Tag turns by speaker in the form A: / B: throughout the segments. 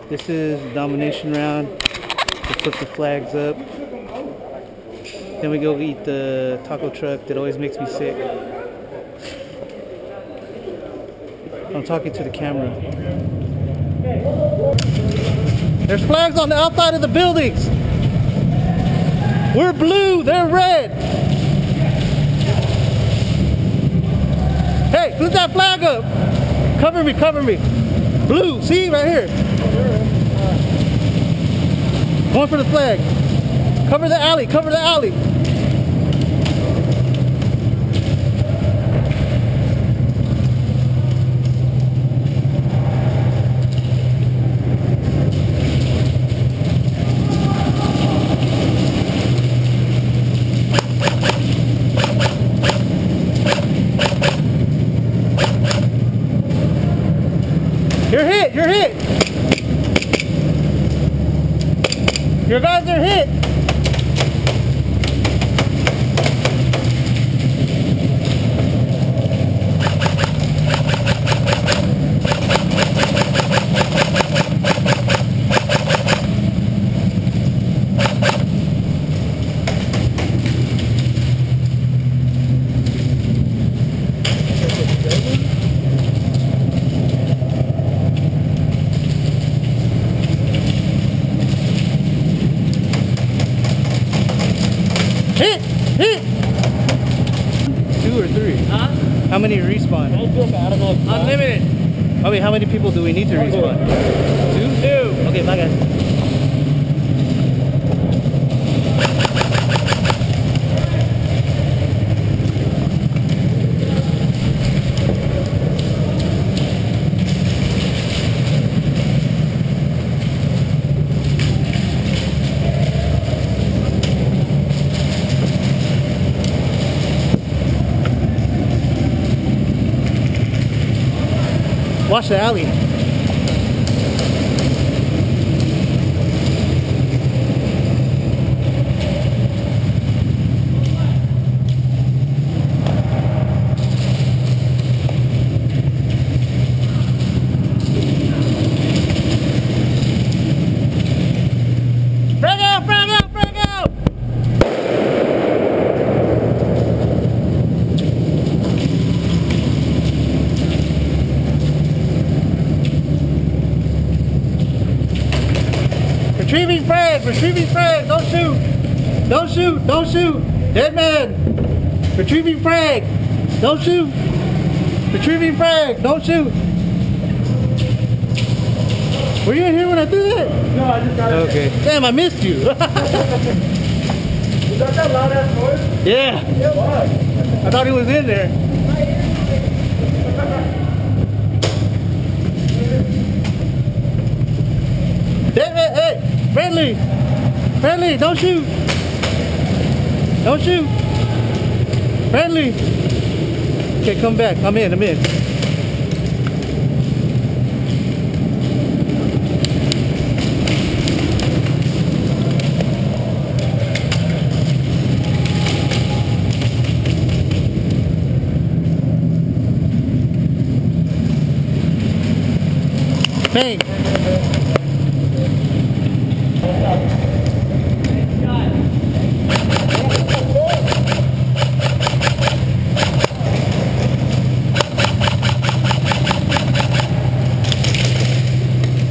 A: This is Domination Round. We put the flags up. Then we go eat the taco truck that always makes me sick. I'm talking to the camera. There's flags on the outside of the buildings. We're blue, they're red. Hey, put that flag up. Cover me, cover me. Blue, see, right here. Going for the flag. Cover the alley, cover the alley. You're hit, you're hit. Your guys are hit. Hit! Hit! 2 or 3? Huh? How many respawn?
B: I don't know.
A: Unlimited! I mean, how many people do we need to respawn? 2? Okay, bye guys. Watch the alley. Frag out, frag out, frag out! Retrieving frag, don't shoot, don't shoot, don't shoot, dead man, retrieving frag, don't shoot, retrieving frag, don't shoot. Were you in here when I threw that?
B: No, I just got it.
A: Okay. Damn, I missed you.
B: You got that loud ass noise?
A: Yeah.
B: Yeah, why?
A: I thought he was in there. Hey, friendly, friendly, don't shoot, don't shoot, friendly. Okay, come back, I'm in. Bang.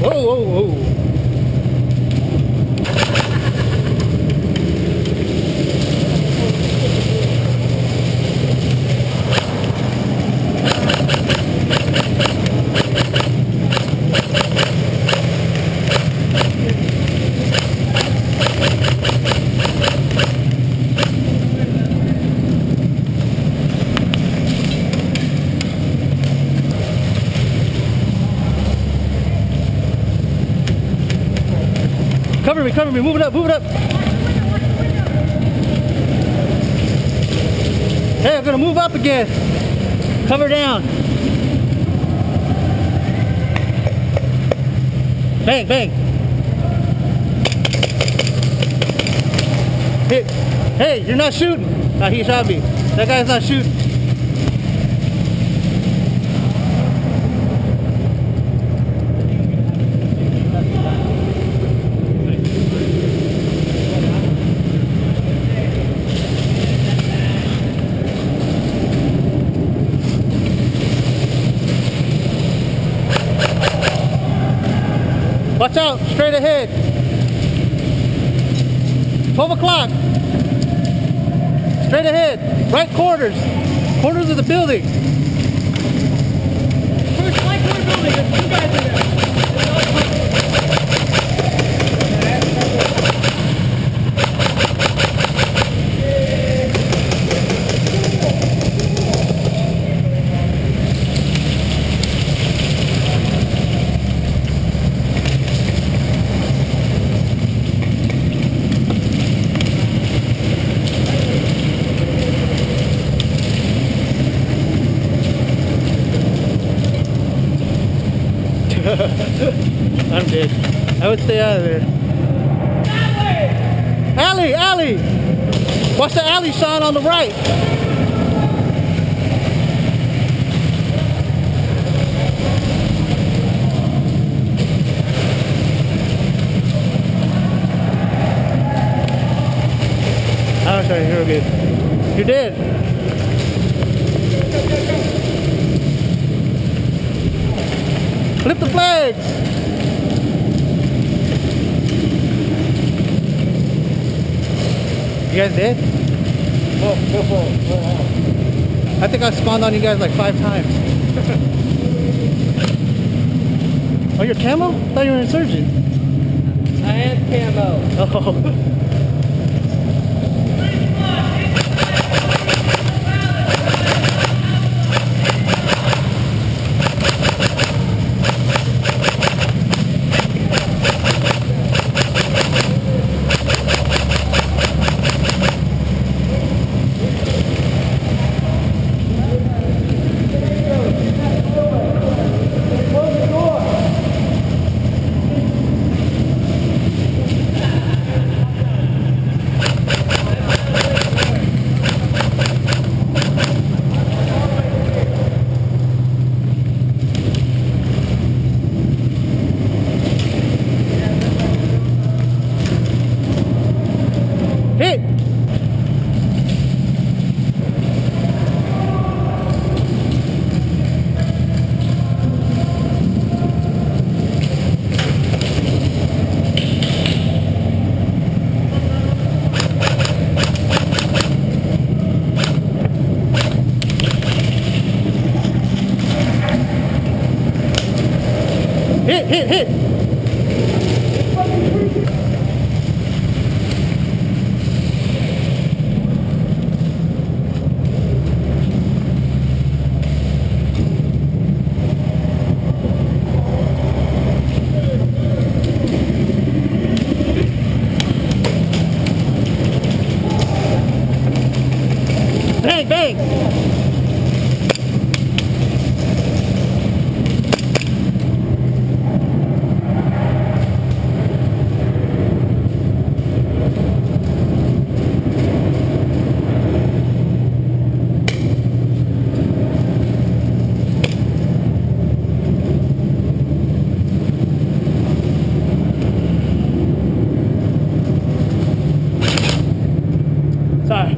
A: Whoa. Cover me, move it up. Hey, I'm gonna move up again. Cover down. Bang, bang. Hey, you're not shooting. Nah, he shot me. That guy's not shooting. Watch out, straight ahead. 12 o'clock. Straight ahead. Right corners. Corners of the building.
B: First right corner building, there's 2 guys in there.
A: I'm dead. I would stay out of there. Alley! Alley! Watch the alley sign on the right. I'm sorry, you're good. You're dead. Flip the flags! You guys dead? I think I spawned on you guys like 5 times. Oh, you're camo? I thought you were an insurgent.
B: I am camo.
A: Oh. Hit! Bang, bang! Sorry.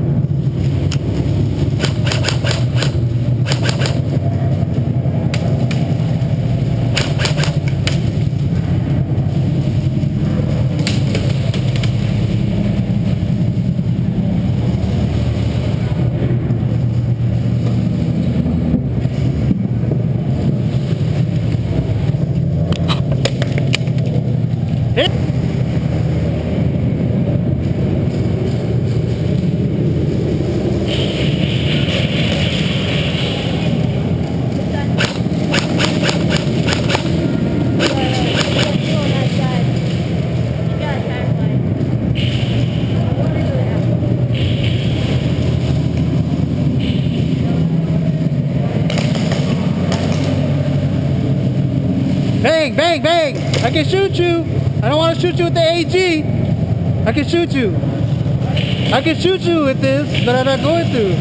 A: Bang, bang, bang! I can shoot you! I don't want to shoot you with the AG! I can shoot you! I can shoot you with this, but I'm not going to.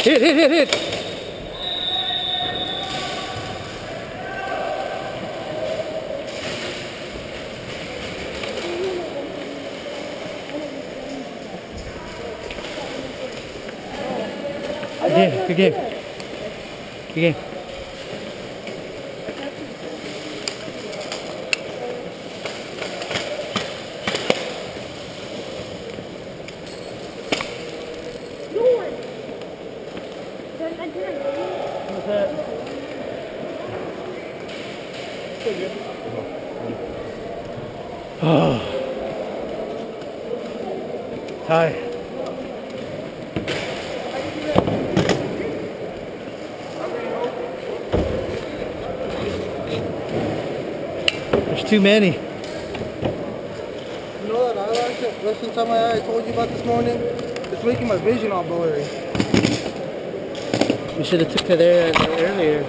A: Hit. Good game. Oh. Hi. There's too many.
C: You know what I like it? That's the time I told you about this morning. It's making my vision all blurry.
A: We should have took her there earlier.